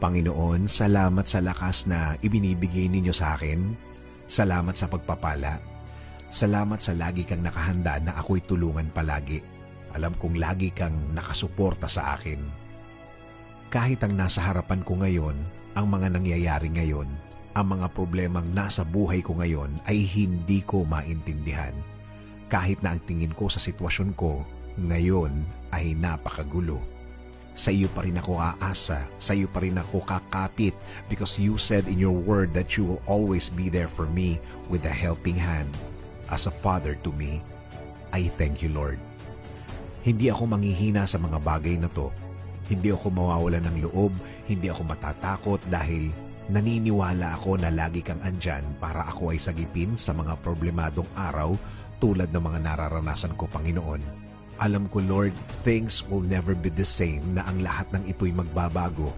Panginoon, salamat sa lakas na ibinibigay ninyo sa akin. Salamat sa pagpapala. Salamat sa lagi kang nakahanda na ako'y tulungan palagi. Alam kong lagi kang nakasuporta sa akin. Kahit ang nasa harapan ko ngayon, ang mga nangyayari ngayon, ang mga problemang nasa buhay ko ngayon ay hindi ko maintindihan. Kahit na ang tingin ko sa sitwasyon ko ngayon ay napakagulo. Sa iyo pa rin ako aasa, sa iyo pa rin ako kakapit because you said in your word that you will always be there for me with a helping hand. As a father to me, I thank you, Lord. Hindi ako manghihina sa mga bagay na to. Hindi ako mawawalan ng loob, hindi ako matatakot dahil naniniwala ako na lagi kang andyan para ako ay sagipin sa mga problemadong araw tulad ng mga nararanasan ko, Panginoon. Alam ko, Lord, things will never be the same na ang lahat ng ito'y magbabago